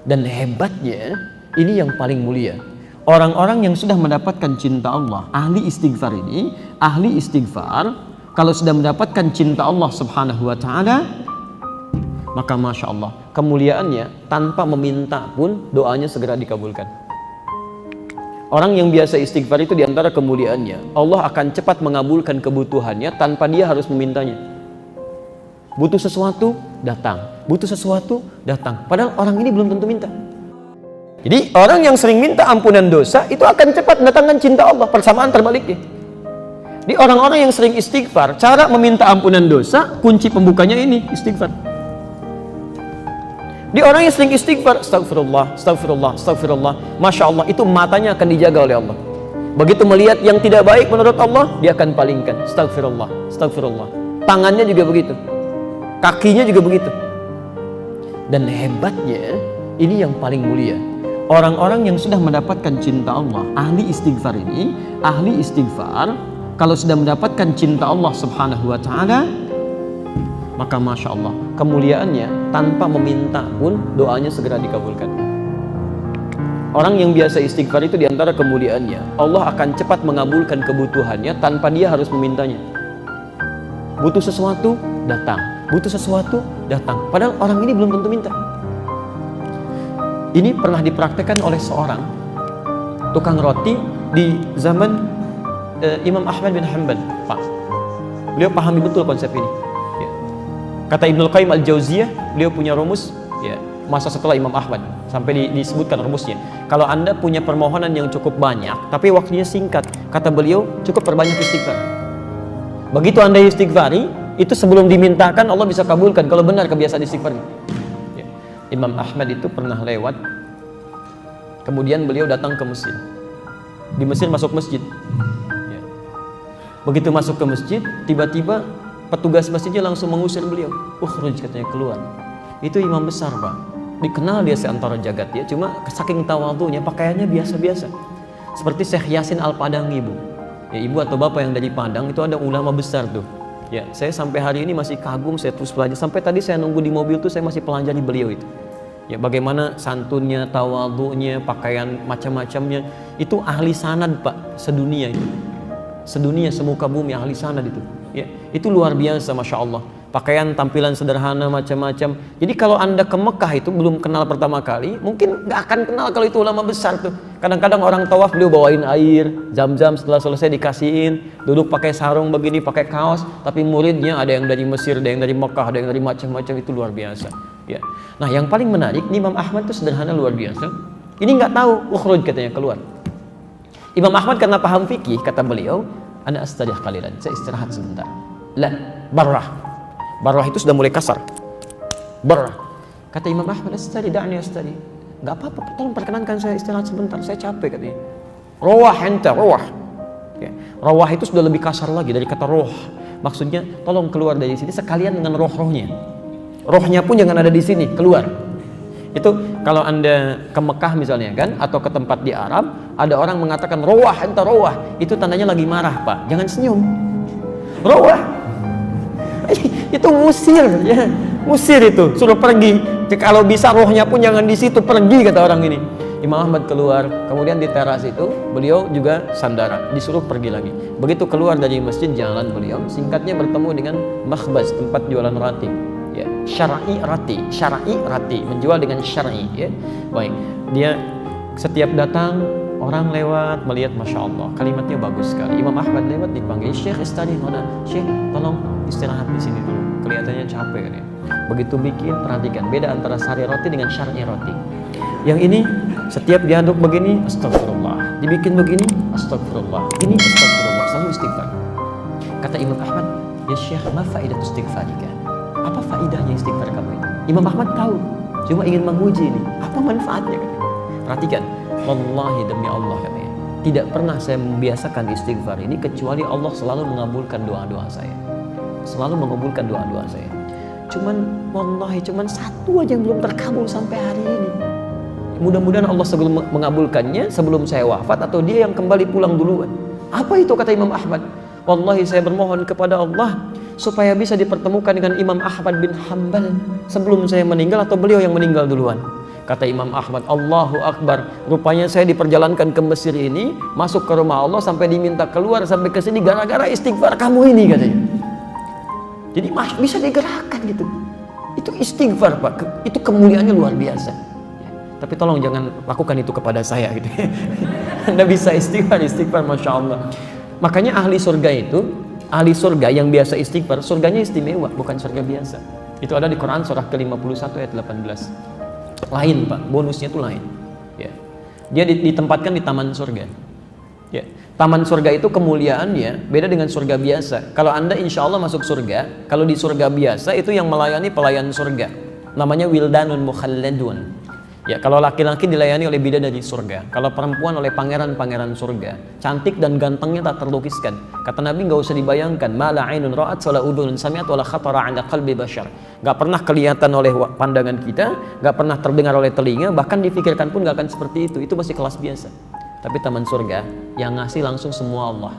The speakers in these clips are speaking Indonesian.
Dan hebatnya, ini yang paling mulia. Orang-orang yang sudah mendapatkan cinta Allah, ahli istighfar ini, ahli istighfar, kalau sudah mendapatkan cinta Allah Subhanahu wa Ta'ala, maka Masya Allah, kemuliaannya tanpa meminta pun doanya segera dikabulkan. Orang yang biasa istighfar itu diantara kemuliaannya, Allah akan cepat mengabulkan kebutuhannya tanpa dia harus memintanya. Butuh sesuatu, datang. Butuh sesuatu, datang. Padahal orang ini belum tentu minta. Jadi orang yang sering minta ampunan dosa itu akan cepat mendatangkan cinta Allah. Persamaan terbaliknya. Di orang-orang yang sering istighfar, cara meminta ampunan dosa, kunci pembukanya ini istighfar. Di orang yang sering istighfar, astagfirullah, astagfirullah, astagfirullah, Masya Allah, itu matanya akan dijaga oleh Allah. Begitu melihat yang tidak baik menurut Allah, dia akan palingkan. Astagfirullah, astagfirullah. Tangannya juga begitu, kakinya juga begitu. Dan hebatnya, ini yang paling mulia. Orang-orang yang sudah mendapatkan cinta Allah, ahli istighfar ini, ahli istighfar, kalau sudah mendapatkan cinta Allah Subhanahu wa Ta'ala, maka Masya Allah, kemuliaannya tanpa meminta pun doanya segera dikabulkan. Orang yang biasa istighfar itu diantara kemuliaannya, Allah akan cepat mengabulkan kebutuhannya tanpa dia harus memintanya. Butuh sesuatu, datang. Butuh sesuatu, datang. Padahal orang ini belum tentu minta. Ini pernah dipraktekkan oleh seorang tukang roti di zaman Imam Ahmad bin Hanbal. Pak, beliau pahami betul konsep ini. Kata Ibnul Qayyim Al-Jauziyah, beliau punya rumus, ya, masa setelah Imam Ahmad, sampai disebutkan rumusnya. Kalau Anda punya permohonan yang cukup banyak, tapi waktunya singkat, kata beliau, cukup perbanyak istighfar. Begitu Anda istighfari, itu sebelum dimintakan Allah bisa kabulkan, kalau benar kebiasaan istighfarnya. Ya. Imam Ahmad itu pernah lewat, kemudian beliau datang ke Mesir. Di Mesir masuk masjid. Ya. Begitu masuk ke masjid, tiba-tiba petugas masjidnya langsung mengusir beliau. Ukhruj, katanya, keluar. Itu imam besar, Pak. Dikenal dia seantara jagat ya. Cuma saking tawadhunya, pakaiannya biasa-biasa. Seperti Syekh Yasin Al-Padangi, Bu. Ya, ibu atau bapak yang dari Padang itu ada ulama besar tuh. Ya, saya sampai hari ini masih kagum, saya terus belajar. Sampai tadi saya nunggu di mobil tuh saya masih pelajari beliau itu. Ya, bagaimana santunnya, tawadhunya, pakaian macam-macamnya. Itu ahli sanad, Pak, sedunia itu. Sedunia, semuka bumi ahli sanad itu. Ya, itu luar biasa, Masya Allah. Pakaian, tampilan sederhana, macam-macam. Jadi kalau Anda ke Mekah itu belum kenal pertama kali, mungkin nggak akan kenal kalau itu ulama besar tuh. Kadang-kadang orang tawaf beliau bawain air, zam-zam, setelah selesai dikasihin, duduk pakai sarung begini, pakai kaos. Tapi muridnya ada yang dari Mesir, ada yang dari Mekah, ada yang dari macam-macam, itu luar biasa. Ya. Nah, yang paling menarik, Imam Ahmad itu sederhana luar biasa. Ini nggak tahu, ukhruj, katanya, keluar. Imam Ahmad karena paham fikih, kata beliau, ana astarih qalilan, saya istirahat sebentar. La, barrah. Barrah itu sudah mulai kasar. Barrah. Kata Imam Ahmad, astari, da'ni astari. Enggak apa-apa, tolong perkenankan saya istirahat sebentar, saya capek, katanya. Rawah anta, rawah. Ya. Rawah itu sudah lebih kasar lagi dari kata roh. Maksudnya, tolong keluar dari sini sekalian dengan roh-rohnya. Rohnya pun jangan ada di sini, keluar. Itu kalau Anda ke Mekah misalnya kan, atau ke tempat di Arab, ada orang mengatakan rawah anta rawah, itu tandanya lagi marah, Pak. Jangan senyum. Rawah. Itu musir, ya. Musir itu, suruh pergi. Kalau bisa rohnya pun jangan di situ, pergi, kata orang ini. Imam Ahmad keluar, kemudian di teras itu beliau juga sandara, disuruh pergi lagi. Begitu keluar dari masjid, jalan beliau, singkatnya bertemu dengan makhbaz, tempat jualan roti. Ya, syar'i rati, menjual dengan syar'i, ya. Baik, dia setiap datang orang lewat melihat, Masya Allah, kalimatnya bagus sekali. Imam Ahmad lewat dipanggil, Syekh istari mana? Syekh, tolong istirahat di sini dulu. Kelihatannya capek kan ya. Begitu bikin, perhatikan beda antara syar'i roti dengan syar'i roti. Yang ini setiap diaduk begini, astagfirullah. Dibikin begini, astagfirullah. Ini astagfirullah, selalu istighfar. Kata Imam Ahmad, ya Syekh, ma faidatu istighfarika? Apa faidahnya istighfar kamu ini? Imam Ahmad tahu, cuma ingin menguji ini. Apa manfaatnya? Perhatikan, wallahi demi Allah, katanya, tidak pernah saya membiasakan istighfar ini kecuali Allah selalu mengabulkan doa-doa saya. Selalu mengabulkan doa-doa saya. Wallahi cuman satu aja yang belum terkabul sampai hari ini. Mudah-mudahan Allah sebelum mengabulkannya sebelum saya wafat, atau dia yang kembali pulang duluan. Apa itu, kata Imam Ahmad? Wallahi saya bermohon kepada Allah supaya bisa dipertemukan dengan Imam Ahmad bin Hanbal sebelum saya meninggal, atau beliau yang meninggal duluan. Kata Imam Ahmad, Allahu Akbar, rupanya saya diperjalankan ke Mesir ini, masuk ke rumah Allah sampai diminta keluar sampai ke sini gara-gara istighfar kamu ini, katanya. Jadi bisa digerakkan gitu. Itu istighfar, Pak. Itu kemuliaannya luar biasa. Tapi tolong jangan lakukan itu kepada saya gitu. Anda bisa istighfar, Masya Allah. Makanya ahli surga yang biasa istighfar, surganya istimewa, bukan surga biasa. Itu ada di Quran surah ke-51 ayat 18. Lain, Pak, bonusnya itu lain. Ya. Dia ditempatkan di taman surga. Ya. Taman surga itu kemuliaannya beda dengan surga biasa. Kalau Anda insya Allah masuk surga, kalau di surga biasa itu yang melayani pelayan surga. Namanya wildanun mukhalladun. Ya, kalau laki-laki dilayani oleh bidadari surga, kalau perempuan oleh pangeran-pangeran surga, cantik dan gantengnya tak terlukiskan. Kata Nabi, nggak usah dibayangkan, mala ainun ra'at wala udhunun sami'at wala khatara 'ala qalbi bashar. Nggak pernah kelihatan oleh pandangan kita, nggak pernah terdengar oleh telinga, bahkan difikirkan pun nggak akan seperti itu. Itu masih kelas biasa. Tapi taman surga yang ngasih langsung semua Allah,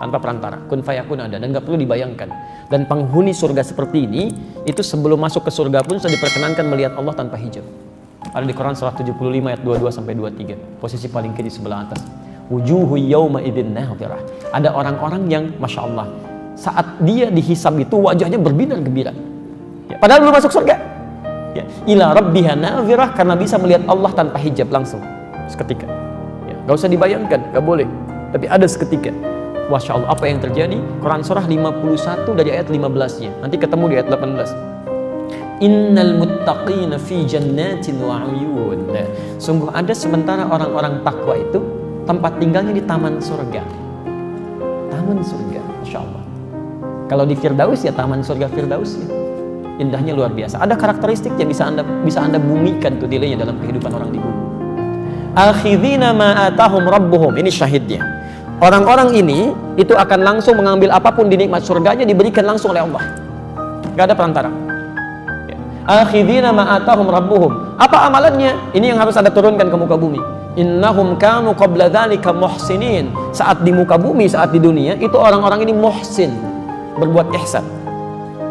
tanpa perantara, kun fayakun ada, dan nggak perlu dibayangkan. Dan penghuni surga seperti ini, itu sebelum masuk ke surga pun sudah diperkenankan melihat Allah tanpa hijab. Ada di Quran surah 75 ayat 22 sampai 23, posisi paling kiri sebelah atas. Wujuhu yawma idzin nadhirah. Ada orang-orang yang Masya Allah, saat dia dihisab itu wajahnya berbinar gembira. Ya, padahal belum masuk surga. Ya, ila rabbiha nadhirah, karena bisa melihat Allah tanpa hijab langsung seketika. Ya, gak usah dibayangkan, gak boleh. Tapi ada seketika. Masya Allah, apa yang terjadi? Quran surah 51 dari ayat 15-nya. Nanti ketemu di ayat 18. Innal muttaqina fi jannatin wa uyun. Sungguh ada sementara orang-orang takwa itu tempat tinggalnya di taman surga. Taman surga, Masya Allah. Kalau di Firdaus ya taman surga Firdaus ya. Indahnya luar biasa. Ada karakteristik yang bisa anda bumikan tuh nilainya dalam kehidupan orang di bumi. Akhidhina ma atahum rabbuhum. Ini syahidnya. Orang-orang ini itu akan langsung mengambil apapun di nikmat surganya, diberikan langsung oleh Allah. Gak ada perantara. Akhidhina ma atahum rabbuhum. Apa amalannya? Ini yang harus Anda turunkan ke muka bumi. Innahum kanu qabla dzalika muhsinin. Saat di muka bumi, saat di dunia, itu orang-orang ini muhsin, berbuat ihsan.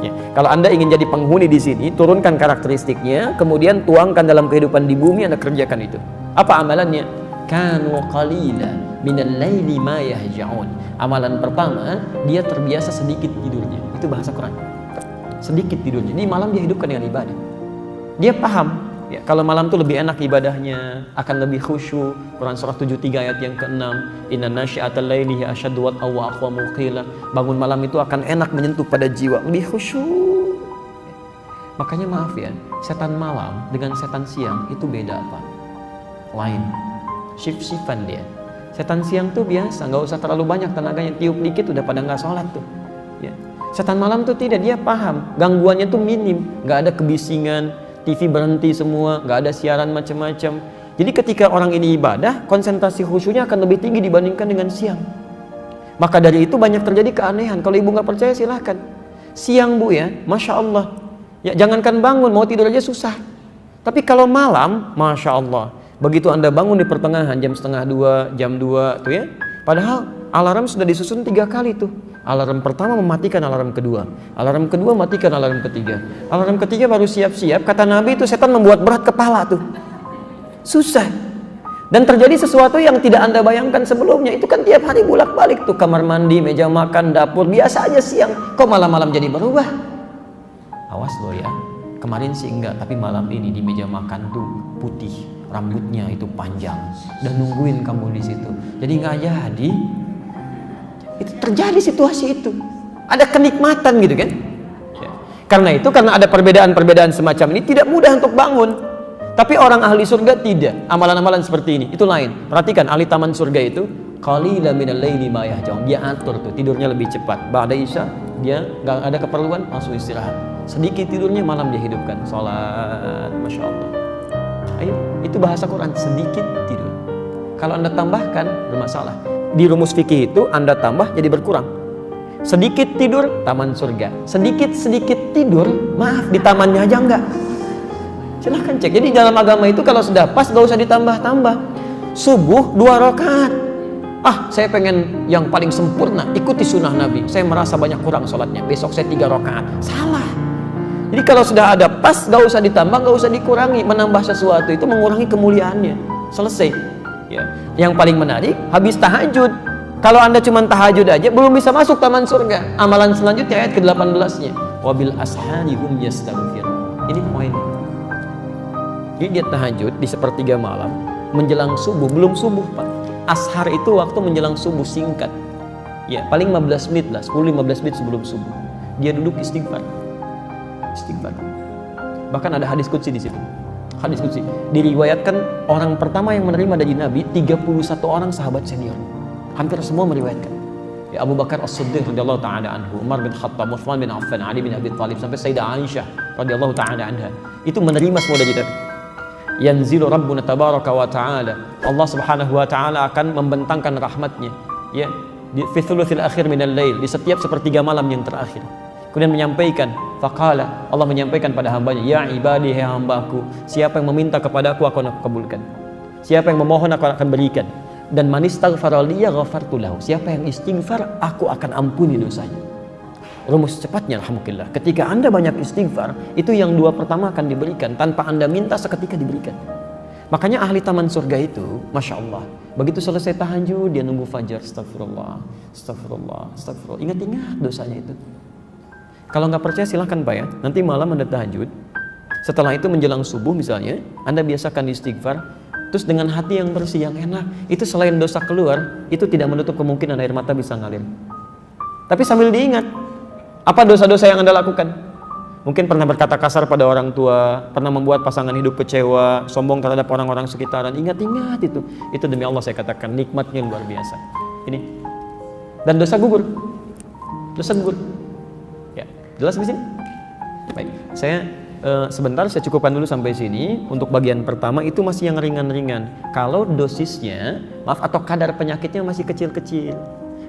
Ya. Kalau Anda ingin jadi penghuni di sini, turunkan karakteristiknya, kemudian tuangkan dalam kehidupan di bumi, Anda kerjakan itu. Apa amalannya? Kanu qalila minal laili ma yahja'un. Amalan pertama, dia terbiasa sedikit tidurnya. Itu bahasa Quran. Sedikit tidurnya. Ini malam dia hidupkan dengan ibadah. Dia paham ya, kalau malam itu lebih enak ibadahnya, akan lebih khusyuk. Quran surah 73 ayat yang ke-6, inna nasyi'atal laili hiya asyaddu wat'an wa aqwamu qila. Bangun malam itu akan enak menyentuh pada jiwa, lebih khusyuk. Makanya maaf ya, setan malam dengan setan siang itu beda apa? Lain. Shift-shiftan dia. Setan siang tuh biasa, nggak usah terlalu banyak tenaganya, tiup dikit udah pada nggak sholat tuh. Ya. Setan malam tuh tidak, dia paham gangguannya tuh minim, nggak ada kebisingan, TV berhenti semua, nggak ada siaran macam-macam. Jadi ketika orang ini ibadah, konsentrasi khusyuknya akan lebih tinggi dibandingkan dengan siang. Maka dari itu banyak terjadi keanehan. Kalau ibu nggak percaya silahkan. Siang bu ya, Masya Allah. Ya jangankan bangun, mau tidur aja susah. Tapi kalau malam, Masya Allah. Begitu Anda bangun di pertengahan, jam 1:30, jam 2 tuh ya. Padahal alarm sudah disusun 3 kali tuh. Alarm pertama mematikan alarm kedua. Alarm kedua matikan alarm ketiga. Alarm ketiga baru siap-siap. Kata Nabi itu setan membuat berat kepala tuh. Susah. Dan terjadi sesuatu yang tidak Anda bayangkan sebelumnya. Itu kan tiap hari bolak-balik tuh. Kamar mandi, meja makan, dapur. Biasa aja siang. Kok malam-malam jadi berubah? Awas loh ya. Kemarin sih enggak. Tapi malam ini di meja makan tuh putih. Rambutnya itu panjang. Dan nungguin kamu di situ. Jadi nggak jadi. Itu terjadi situasi itu. Ada kenikmatan gitu kan. Ya. Karena itu, karena ada perbedaan-perbedaan semacam ini, tidak mudah untuk bangun. Tapi orang ahli surga tidak. Amalan-amalan seperti ini, itu lain. Perhatikan, ahli taman surga itu qalila minal laili ma yahja'un. Dia atur tuh, tidurnya lebih cepat. Ba'da isya, dia nggak ada keperluan, langsung istirahat. Sedikit tidurnya, malam dia hidupkan. Salat, Masya Allah. Ayo, itu bahasa Quran, sedikit tidur. Kalau Anda tambahkan, bermasalah. Di rumus fikih itu Anda tambah jadi berkurang. Sedikit tidur, taman surga. Sedikit-sedikit tidur, maaf, di tamannya aja enggak. Silahkan cek. Jadi dalam agama itu kalau sudah pas gak usah ditambah-tambah. Subuh 2 rakaat. Saya pengen yang paling sempurna, ikuti sunnah Nabi. Saya merasa banyak kurang sholatnya, besok saya 3 rakaat. Salah. Jadi kalau sudah ada pas, gak usah ditambah, gak usah dikurangi. Menambah sesuatu itu mengurangi kemuliaannya. Selesai. Ya. Yang paling menarik, habis tahajud. Kalau Anda cuma tahajud aja, belum bisa masuk taman surga. Amalan selanjutnya ayat ke-18-nya. Wabil ashari hum yastaghfirun. Ini poin. Jadi dia tahajud di sepertiga malam, menjelang subuh, belum subuh Pak. Ashar itu waktu menjelang subuh singkat. Ya, paling 15 menit lah, 10-15 menit sebelum subuh. Dia duduk istighfar. Istighfar. Bahkan ada hadis qudsi di situ. Hadis qudsi. Diriwayatkan orang pertama yang menerima dari Nabi 31 orang sahabat senior. Hampir semua meriwayatkan. Ya, Abu Bakar As-Siddiq radhiyallahu taala anhu, Umar bin Khattab, Utsman bin Affan, Ali bin Abi Thalib sampai Sayyidah Aisyah radhiyallahu taala anha. Itu menerima semua dari Nabi. Yanzilu Rabbuna tabaraka wa ta'ala. Allah Subhanahu wa ta'ala akan membentangkan rahmatnya, ya, di fi thuluthil akhir minal lail, di setiap sepertiga malam yang terakhir. Kemudian menyampaikan, faqala, Allah menyampaikan pada hambanya, ya ibadi, hai hambaku, siapa yang meminta kepadaku aku akan kabulkan. Siapa yang memohon aku akan berikan. Dan man istaghfara liya ghafartu lahu. Siapa yang istighfar, aku akan ampuni dosanya. Rumus cepatnya, alhamdulillah, ketika Anda banyak istighfar, itu yang dua pertama akan diberikan, tanpa Anda minta seketika diberikan. Makanya ahli taman surga itu, Masya Allah, begitu selesai tahajud, dia nunggu fajar, astagfirullah, astagfirullah, astagfirullah, ingat-ingat dosanya itu. Kalau nggak percaya silahkan Pak ya, nanti malam Anda tahajud, setelah itu menjelang subuh misalnya, Anda biasakan istighfar, terus dengan hati yang bersih, yang enak, itu selain dosa keluar, itu tidak menutup kemungkinan air mata bisa ngalir. Tapi sambil diingat, apa dosa-dosa yang Anda lakukan? Mungkin pernah berkata kasar pada orang tua, pernah membuat pasangan hidup kecewa, sombong terhadap orang-orang sekitaran. Ingat-ingat itu. Itu demi Allah saya katakan, nikmatnya luar biasa. Ini. Dan dosa gugur. Dosa gugur. Ya, jelas di sini? Baik, saya sebentar saya cukupkan dulu sampai sini. Untuk bagian pertama itu masih yang ringan-ringan. Kalau dosisnya, maaf, atau kadar penyakitnya masih kecil-kecil.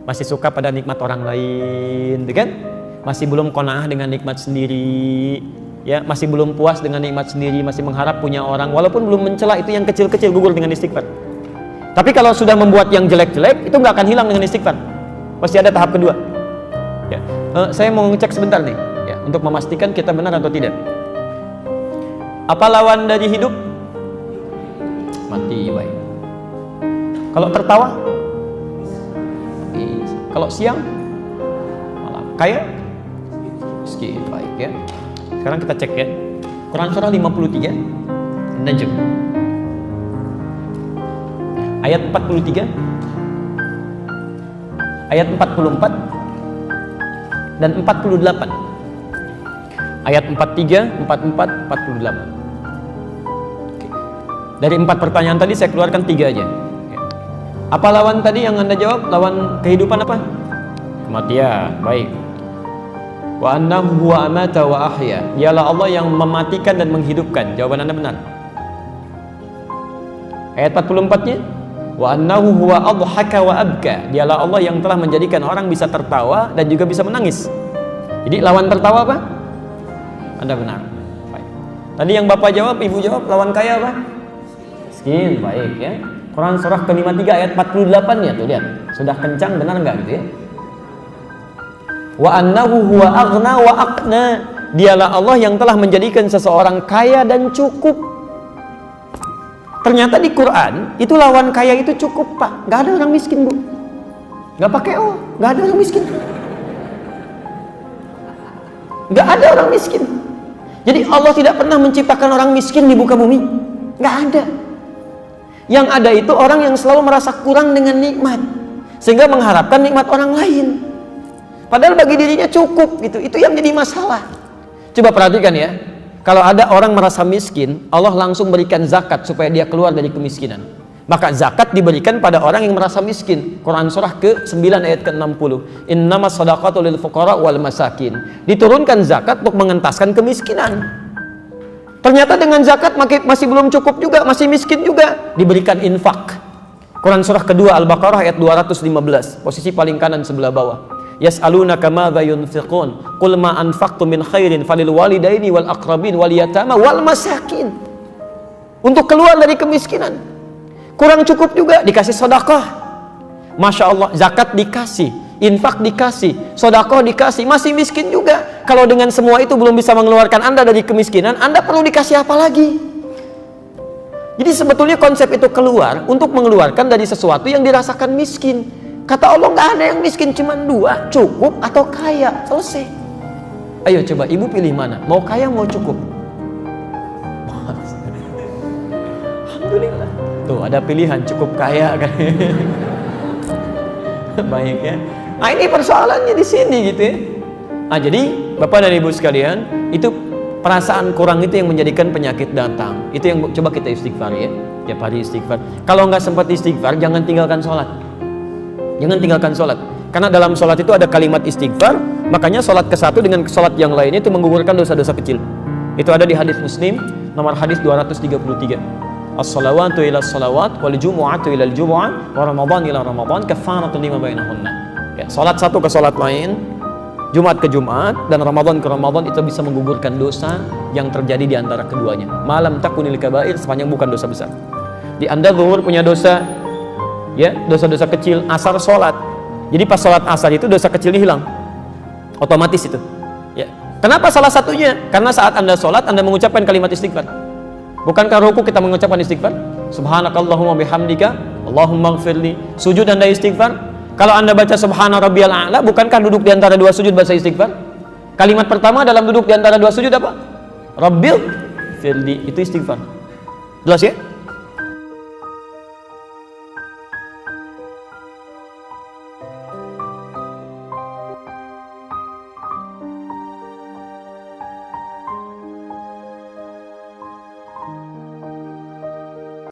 Masih suka pada nikmat orang lain, kan? Masih belum qanaah dengan nikmat sendiri, ya, masih belum puas dengan nikmat sendiri, masih mengharap punya orang, walaupun belum mencela, itu yang kecil-kecil gugur dengan istighfar. Tapi kalau sudah membuat yang jelek-jelek, itu nggak akan hilang dengan istighfar. Pasti ada tahap kedua. Ya. Saya mau ngecek sebentar nih, ya, untuk memastikan kita benar atau tidak. Apa lawan dari hidup? Mati, baik. Kalau tertawa? Kalau siang? Malam. Kaya? Miskin, baik ya. Sekarang kita cek ya. Quran surah 53 Najm ayat 43, ayat 44 dan 48. Ayat 43, 44, 48. Oke. Dari 4 pertanyaan tadi saya keluarkan 3 aja. Apa lawan tadi yang Anda jawab? Lawan kehidupan apa? Kematian. Baik. Wa annahu huwa amata wa ahya. Dialah Allah yang mematikan dan menghidupkan. Jawaban Anda benar. Ayat 44-nya, wa annahu huwa adhaka wa abka. Dialah Allah yang telah menjadikan orang bisa tertawa dan juga bisa menangis. Jadi lawan tertawa apa? Anda benar. Baik. Tadi yang Bapak jawab, Ibu jawab, lawan kaya apa? Miskin. Baik ya. Quran surah ke-53 ayat 48 ya, tuh lihat. Sudah kencang, benar enggak gitu ya? Wa annahu huwa aghna wa aqna. Dialah Allah yang telah menjadikan seseorang kaya dan cukup. Ternyata di Quran itu lawan kaya itu cukup, Pak. Gak ada orang miskin, Bu. Gak pakai oh, gak ada orang miskin. Gak ada orang miskin. Jadi Allah tidak pernah menciptakan orang miskin di muka bumi. Gak ada. Yang ada itu orang yang selalu merasa kurang dengan nikmat, sehingga mengharapkan nikmat orang lain. Padahal bagi dirinya cukup gitu. Itu yang jadi masalah. Coba perhatikan ya. Kalau ada orang merasa miskin, Allah langsung berikan zakat supaya dia keluar dari kemiskinan. Maka zakat diberikan pada orang yang merasa miskin. Quran surah ke-9 ayat ke-60. Innamas shadaqatu lil fuqara wal masakin. Diturunkan zakat untuk mengentaskan kemiskinan. Ternyata dengan zakat masih belum cukup juga, masih miskin juga. Diberikan infak. Quran surah kedua Al-Baqarah ayat 215. Posisi paling kanan sebelah bawah. Yas'alunaka madza yunfiqun qul ma anfaqtum min khairin falil walidaini wal aqrabin wal yatama wal masakin. Untuk keluar dari kemiskinan. Kurang cukup juga dikasih sedekah. Masya Allah, zakat dikasih. infak dikasih, sedekah dikasih, masih miskin juga. Kalau dengan semua itu belum bisa mengeluarkan Anda dari kemiskinan, Anda perlu dikasih apa lagi? Jadi sebetulnya konsep itu keluar untuk mengeluarkan dari sesuatu yang dirasakan miskin. Kata Allah, nggak ada yang miskin, cuma dua, cukup atau kaya, selesai. Ayo coba ibu pilih mana, mau kaya mau cukup? Alhamdulillah, tuh ada pilihan, cukup kaya kan. Baik ya. Nah ini persoalannya di sini gitu ya. Nah jadi Bapak dan Ibu sekalian, itu perasaan kurang itu yang menjadikan penyakit datang. Itu yang coba kita istighfar ya. Tiap hari istighfar. Kalau nggak sempat istighfar, jangan tinggalkan sholat. Jangan tinggalkan sholat. Karena dalam sholat itu ada kalimat istighfar. Makanya sholat ke satu dengan sholat yang lainnya itu menggugurkan dosa-dosa kecil. Itu ada di hadis Muslim nomor hadis 233. As-salawatu ila salawat wal jumu'atu ila al-jumu'ah wa ramadan ila ramadan kafaratun lima bainahunna. Ya, salat satu ke salat lain, Jumat ke Jumat dan Ramadan ke Ramadan itu bisa menggugurkan dosa yang terjadi di antara keduanya. Malam takunil kabair, sepanjang bukan dosa besar. Di Anda zuhur punya dosa, ya, dosa-dosa kecil, asar salat. Jadi pas salat asar itu dosa kecilnya hilang. Otomatis itu. Ya. Kenapa salah satunya? Karena saat Anda salat Anda mengucapkan kalimat istighfar. Bukankah ruku kita mengucapkan istighfar? Subhanakallahumma bihamdika, Allahumma gfirli. Sujud Anda istighfar. Kalau Anda baca subhana rabbiyal a'la, bukankah duduk di antara dua sujud baca istighfar? Kalimat pertama dalam duduk di antara dua sujud apa? Rabbil firli, itu istighfar. Jelas ya?